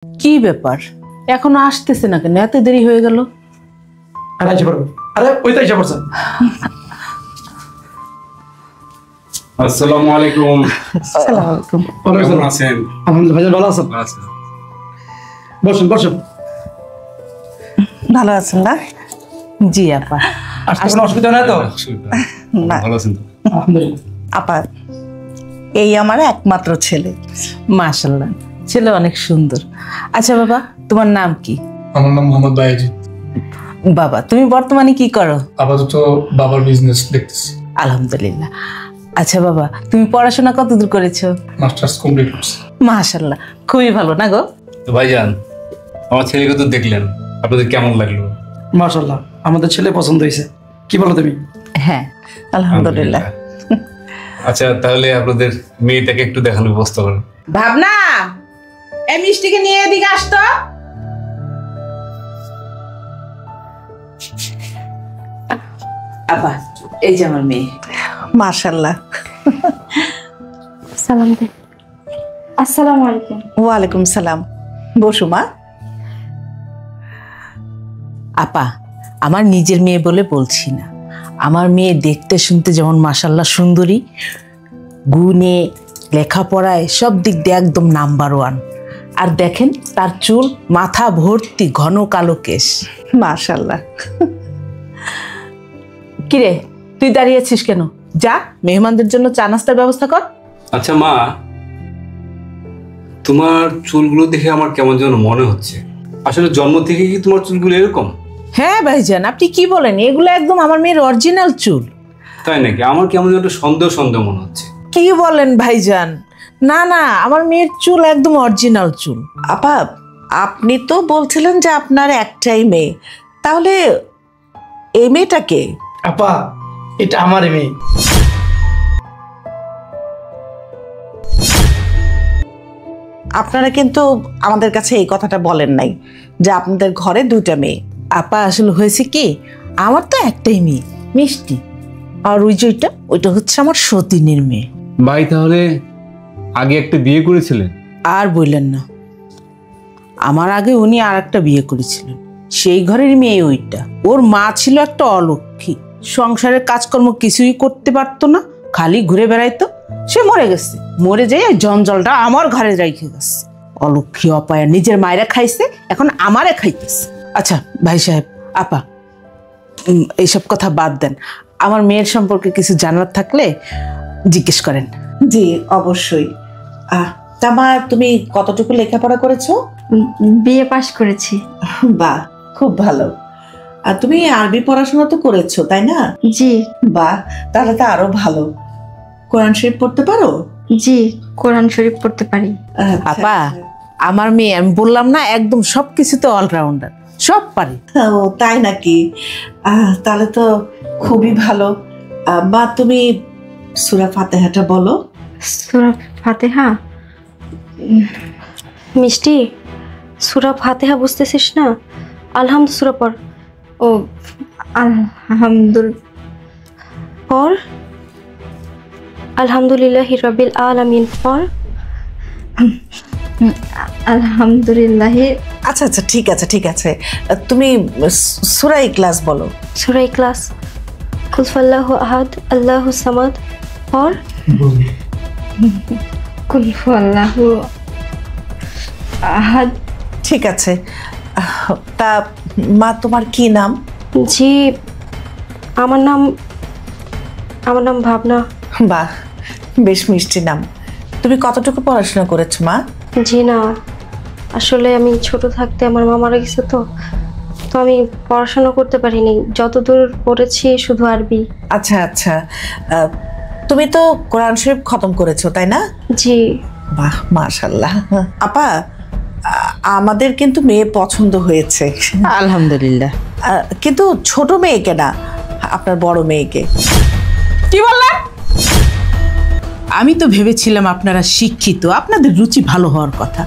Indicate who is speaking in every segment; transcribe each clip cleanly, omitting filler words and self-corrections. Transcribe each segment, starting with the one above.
Speaker 1: কি ব্যাপার এখনো আসতেছে না কেন? এত দেরি হয়ে গেল।
Speaker 2: আসসালামু আলাইকুম।
Speaker 1: আসসালামু আলাইকুম।
Speaker 2: কেমন আছেন?
Speaker 3: আলহামদুলিল্লাহ ভাইজান ভালো আছেন?
Speaker 2: আচ্ছা,
Speaker 3: বসুন বসুন।
Speaker 1: ভালো আছেন না? জি আপা।
Speaker 3: আসতে কোনো অসুবিধা নাই তো?
Speaker 1: না।
Speaker 2: ভালো আছেন তো?
Speaker 3: আলহামদুলিল্লাহ।
Speaker 4: আপা এই আমার একমাত্র ছেলে।
Speaker 1: মাশাআল্লাহ, ছেলে অনেক সুন্দর। আচ্ছা বাবা, তোমার নাম কি?
Speaker 5: আমার নাম মোহাম্মদ বায়েজিদ।
Speaker 1: বাবা তুমি বর্তমানে কি করো?
Speaker 5: আপাতত বাবার বিজনেস দেখতেছি।
Speaker 1: আলহামদুলিল্লাহ। আচ্ছা বাবা, তুমি পড়াশোনা কতদূর করেছো?
Speaker 5: মাস্টার্স কমপ্লিট করছি।
Speaker 1: মাশাআল্লাহ, খুবই ভালো না গো?
Speaker 2: তো ভাইজান, আমার ছেলেকে তো দেখলেন, আপনাদের কেমন লাগলো?
Speaker 3: মাশাআল্লাহ আমাদের ছেলে পছন্দ হয়েছে। কি বলো তুমি?
Speaker 1: হ্যাঁ
Speaker 4: আলহামদুলিল্লাহ।
Speaker 2: আচ্ছা, তাহলে আপনাদের মেয়েটাকে একটু দেখানোর ব্যবস্থা করেন।
Speaker 1: ভাবনা, এই মিষ্টিকে নিয়ে এদিকে আসতো। আপা, এই যে আমার মেয়ে।
Speaker 4: মাশাআল্লাহ।
Speaker 6: সালাম দে। আসসালামু আলাইকুম।
Speaker 4: ওয়ালাইকুম সালাম। বসু মা।
Speaker 1: আপা, আমার নিজের মেয়ে বলে বলছি না, আমার মেয়ে দেখতে শুনতে যেমন মাশাআল্লাহ সুন্দরী, গুণে লেখাপড়ায় সব দিক দিয়ে একদম নাম্বার ওয়ান। আর দেখেন তার চুল মাথা ভর্তি ঘন কালো কেশ।
Speaker 4: মাশাআল্লাহ।
Speaker 1: কিরে, তুই দাঁড়িয়ে আছিস কেন? যা মেহমানদের জন্য চা নাস্তার ব্যবস্থা কর।
Speaker 2: আচ্ছা মা, তোমার চুলগুলো দেখে আমার কেমন যেন মনে হচ্ছে, আসলে জন্ম থেকে কি তোমার চুলগুলো এরকম?
Speaker 1: হ্যাঁ ভাইজান, আপনি কি বলেন? এগুলো একদম আমার মেয়ের অরিজিনাল চুল।
Speaker 2: তাই নাকি? আমার কেমন যেন একটু সন্দেহ সন্দেহ মনে হচ্ছে।
Speaker 1: কি বলেন ভাইজান? না না, আমার মেয়ের চুল একদম অরিজিনাল চুল।
Speaker 4: আপা আপনি তো বলছিলেন যে আপনার একটাই মেয়ে, তাহলে এই মেয়েটাকে?
Speaker 3: আপা এটা আমার মেয়ে।
Speaker 4: আপনারা কিন্তু আমাদের কাছে এই কথাটা বলেন নাই যে আপনাদের ঘরে দুইটা মেয়ে।
Speaker 1: আপা আসলে হয়েছে কি, আমার তো একটাই মেয়ে মিষ্টি, আর ওই যে ওইটা হচ্ছে আমার সতীনের মেয়ে।
Speaker 2: ভাই তাহলে আগে একটা বিয়ে করেছিলেন?
Speaker 1: আর বললেন না, আমার আগে উনি আর একটা বিয়ে করেছিলেন, সেই ঘরের মেয়ে ওইটা। ওর মা ছিল একটা অলক্ষী, সংসারের কাজকর্ম কিছুই করতে পারতো না, খালি ঘুরে বেড়াইতো। সে মরে গেছে, মরে যাই জঞ্জলটা আমার ঘরে রেখে গেছে। অলক্ষী অপায়া, নিজের মায়েরা খাইছে, এখন আমারে খাইতেছে। আচ্ছা ভাই সাহেব, আপা এইসব কথা বাদ দেন, আমার মেয়ের সম্পর্কে কিছু জানার থাকলে জিজ্ঞেস করেন।
Speaker 4: জি অবশ্যই। তা মা তুমি কতটুকু লেখাপড়া করেছো?
Speaker 6: বিএ পাশ করেছি।
Speaker 4: বাহ, খুব ভালো। আর তুমি আরবি পড়াশোনা তো করেছো তাই না?
Speaker 6: জি।
Speaker 4: বাহ, তাহলে তো আরো ভালো। কোরআন শরীফ পড়তে পারো?
Speaker 6: জি, কোরআন শরীফ পড়তে পারি।
Speaker 4: আচ্ছা,
Speaker 1: আপা
Speaker 4: আচ্ছা।
Speaker 1: আমার মেয়ে, আমি বললাম না, একদম সবকিছুতে অলরাউন্ডার, সব পারি।
Speaker 4: ও তাই নাকি? তাহলে তো খুবই ভালো। মা তুমি সূরা ফাতিহাটা বলো।
Speaker 6: সূরা ফাতিহা? মিষ্টি, সূরা ফাতিহা বুঝতেছিস না? আলহামদুলিল্লাহ সূরা পড়। ও আলহামদুলিল্লাহ পড়। আলহামদুলিল্লাহি রাব্বিল আলামিন পড়। আলহামদুলিল্লাহি।
Speaker 4: আচ্ছা আচ্ছা, ঠিক আছে ঠিক আছে। তুমি সূরা ইখলাস বলো।
Speaker 6: সূরা ইখলাস। কুল হুয়াল্লাহু আহাদ আল্লাহুস সামাদ পড়। কুল হুয়াল্লাহু আহাদ।
Speaker 4: ঠিক আছে। তা মা তোমার কি নাম?
Speaker 6: জি, আমার নাম ভাবনা।
Speaker 4: বাহ, বেশ মিষ্টি নাম। তুমি কতটুকু পড়াশোনা করেছো মা?
Speaker 6: জি না, আসলে আমি ছোট থাকতে আমার মা মারা গেছে, তো আমি পড়াশোনা করতে পারিনি। যতদূর পড়েছি শুধু আরবি।
Speaker 4: আচ্ছা আচ্ছা। তুমি তো কোরআন শরীফ খতম করেছো তাই না?
Speaker 6: জি।
Speaker 4: বাহ মাশাআল্লাহ। আপা আমাদের কিন্তু মেয়ে পছন্দ হয়েছে।
Speaker 1: আলহামদুলিল্লাহ।
Speaker 4: কিন্তু ছোট মেয়েকে না, আপনার বড় মেয়েকে।
Speaker 1: কি বললেন? আমি তো ভেবেছিলাম আপনারা শিক্ষিত, আপনাদের রুচি ভালো হওয়ার কথা।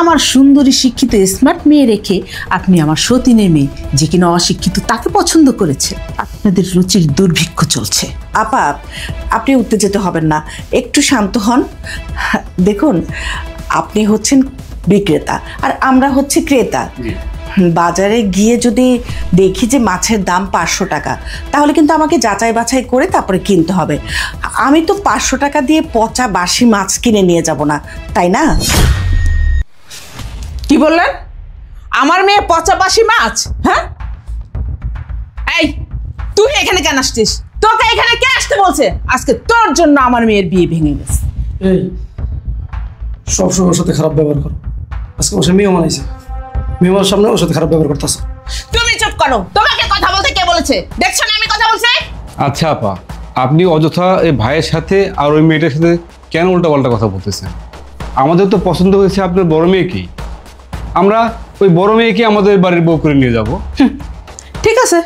Speaker 1: আমার সুন্দরী শিক্ষিত স্মার্ট মেয়ে রেখে আপনি আমার সতীনের মেয়ে, যে কিনা অশিক্ষিত, তাকে পছন্দ করেছে। আপনাদের রুচির দুর্ভিক্ষ চলছে।
Speaker 4: আপা আপনি উত্তেজিত হবেন না, একটু শান্ত হন। দেখুন আপনি হচ্ছেন বিক্রেতা আর আমরা হচ্ছে ক্রেতা। বাজারে গিয়ে যদি দেখি যে মাছের দাম 500 টাকা, তাহলে কিন্তু আমাকে যাচাই বাছাই করে তারপরে কিনতে হবে। আমি তো 500 টাকা দিয়ে পচা বাসি মাছ কিনে নিয়ে যাব না, তাই না?
Speaker 1: কি বললেন? আমার মেয়ে পচা বাসি মাছ? হ্যাঁ, এই তুই এখানে কেন আসছিস? তোকে এখানে কে আসতে বলছে? আজকে তোর জন্য আমার মেয়ের বিয়ে ভেঙে গেছে।
Speaker 3: এই সবসময় ওর সাথে খারাপ ব্যবহার করো। আজকে ওর সাথে মেহমান আইছে, মেহমানের সামনে ওর সাথে খারাপ ব্যবহার করতেছো।
Speaker 1: তুমি চুপ করো। তোমাকে কথা বলতে কে বলেছে? দেখছো না আমি কথা বলছি?
Speaker 2: আচ্ছা আপা, আপনি অযথা এই ভাইয়ের সাথে আর ওই মেয়েটার সাথে কেন উল্টাপাল্টা কথা বলতেছেন? আমাদের তো পছন্দ হয়েছে আপনার বড় মেয়েকেই। আমরা ওই বড় মেয়েকে আমাদের বাড়ির বউ করে নিয়ে যাব।
Speaker 1: ঠিক আছে,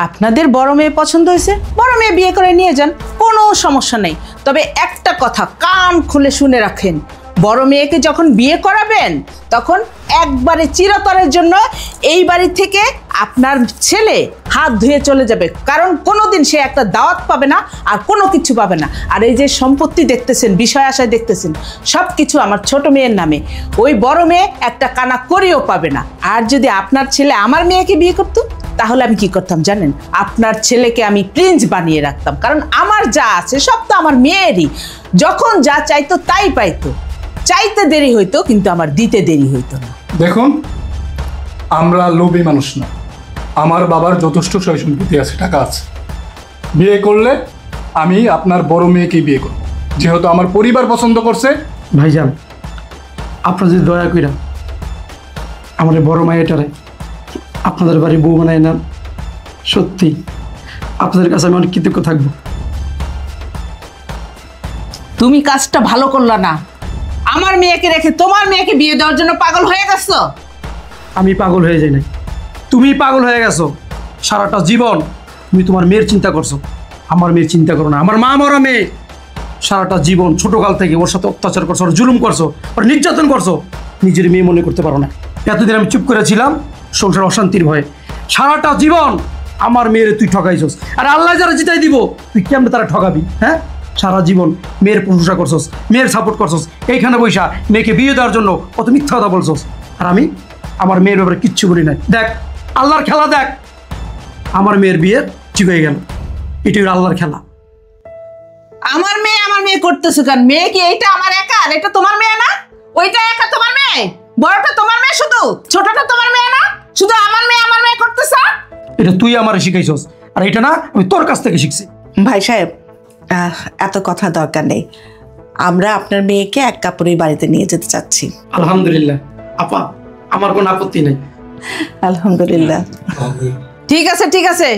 Speaker 1: আপনাদের বড় মেয়ে পছন্দ হয়েছে, বড় মেয়ে বিয়ে করে নিয়ে যান, কোনো সমস্যা নেই। তবে একটা কথা কান খুলে শুনে রাখেন, বড় মেয়েকে যখন বিয়ে করাবেন তখন একবারে চিরতরের জন্য এই বাড়ি থেকে আপনার ছেলে হাত ধুয়ে চলে যাবে, কারণ কোনোদিন সে একটা দাওয়াত পাবে না আর কোনো কিছু পাবে না। আর এই যে সম্পত্তি দেখতেছেন, বিষয় আশায় দেখতেছেন, সব কিছু আমার ছোট মেয়ের নামে। ওই বড় মেয়ে একটা কানা করিও পাবে না। আর যদি আপনার ছেলে আমার মেয়েকে বিয়ে করতো, তাহলে আমি কি করতাম জানেন? আপনার ছেলেকে আমি প্রিন্স বানিয়ে রাখতাম, কারণ আমার যা আছে সব তো আমার মেয়েরই। যখন যা চাইতো তাই পাইতো, চাইতে দেরি হইতো কিন্তু আমার দিতে দেরি হইতো না।
Speaker 5: দেখুন, আমরা লোভী মানুষ না। আমার বাবার যথেষ্ট সয় সম্পত্তি আছে, টাকা আছে। বিয়ে করলে আমি আপনার বড় মেয়েকেই বিয়ে করব, যেহেতু আমার পরিবার পছন্দ করছে।
Speaker 3: ভাইজান, আপনারা যদি দয়া কইরা আমার এই বড় মায়েটারে আপনাদের বাড়ি বউ বানায় নেন, সত্যি আপনাদের কাছে আমি অনেক কৃতজ্ঞ থাকবো।
Speaker 1: তুমি কাজটা ভালো করলা না। আমার মেয়েকে রেখে তোমার মেয়েকে বিয়ে দেওয়ার জন্য পাগল হয়ে গেছো।
Speaker 3: আমি পাগল হয়ে যাই নাই, তুমি পাগল হয়ে গেছো। সারাটা জীবন তুমি তোমার মেয়ের চিন্তা করছো, আমার মেয়ের চিন্তা করো না। আমার মা মরা মেয়ে, সারাটা জীবন ছোটকাল থেকে ওর সাথে অত্যাচার করছো, ওর জুলুম করছো, ওর নির্যাতন করছো, নিজের মেয়ে মনে করতে পারো না। এতদিন আমি চুপ করেছিলাম সংসার অশান্তির ভয়ে। সারাটা জীবন আমার মেয়েরে তুই ঠকাইছস, আর আল্লাহ যারা জিতাই দিব তুই কেমন তারা ঠকাবি? হ্যাঁ, সারা জীবন মেয়ের প্রশংসা করছস, মেয়ের সাপোর্ট করছস, এইখানে বৈশা মেয়েকে বিয়ে দেওয়ার জন্য কত মিথ্যা কথা বলছস। আর আমি আমার মেয়ের ব্যাপারে কিচ্ছু বলি নাই। দেখ আল্লাহর খেলা, দেখ আমার মেয়ের বিয়ে ঠিক হয়ে গেল। এটাই আল্লাহর খেলা।
Speaker 1: আমার মেয়ে করতেছো কেন? মেয়ে কি এইটা আমার একা? আর এটা তোমার মেয়ে না? ওইটা একা তোমার মেয়ে? বড়টা তোমার মেয়ে শুধু? ছোটটা তোমার মেয়ে না? শুধু আমার মেয়ে করতেছ?
Speaker 3: এটা তুই আমার শিখাইছস, আর এটা না আমি তোর কাছ থেকে শিখছি।
Speaker 4: ভাই সাহেব, এত কথা দরকার নেই। আমরা আপনার মেয়েকে এক কাপড়েই বাড়িতে নিয়ে যেতে চাচ্ছি।
Speaker 3: আলহামদুলিল্লাহ আপা, আমার কোনো আপত্তি নেই।
Speaker 4: আলহামদুলিল্লাহ।
Speaker 1: ঠিক আছে, ঠিক আছে,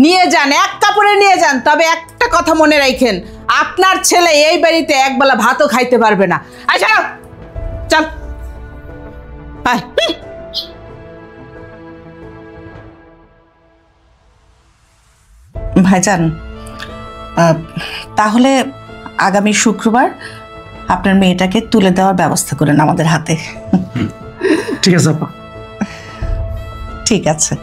Speaker 1: নিয়ে যান, এক কাপড়ে নিয়ে যান। তবে একটা কথা মনে রাখেন, আপনার ছেলে এই বাড়িতে একবেলা ভাতও খাইতে পারবে না। আচ্ছা চল, আয়।
Speaker 4: ভাইজান, তাহলে আগামী শুক্রবার আপনার মেয়েটাকে তুলে দেওয়ার ব্যবস্থা করেন আমাদের হাতে।
Speaker 3: ঠিক আছে আপা।
Speaker 4: ঠিক আছে।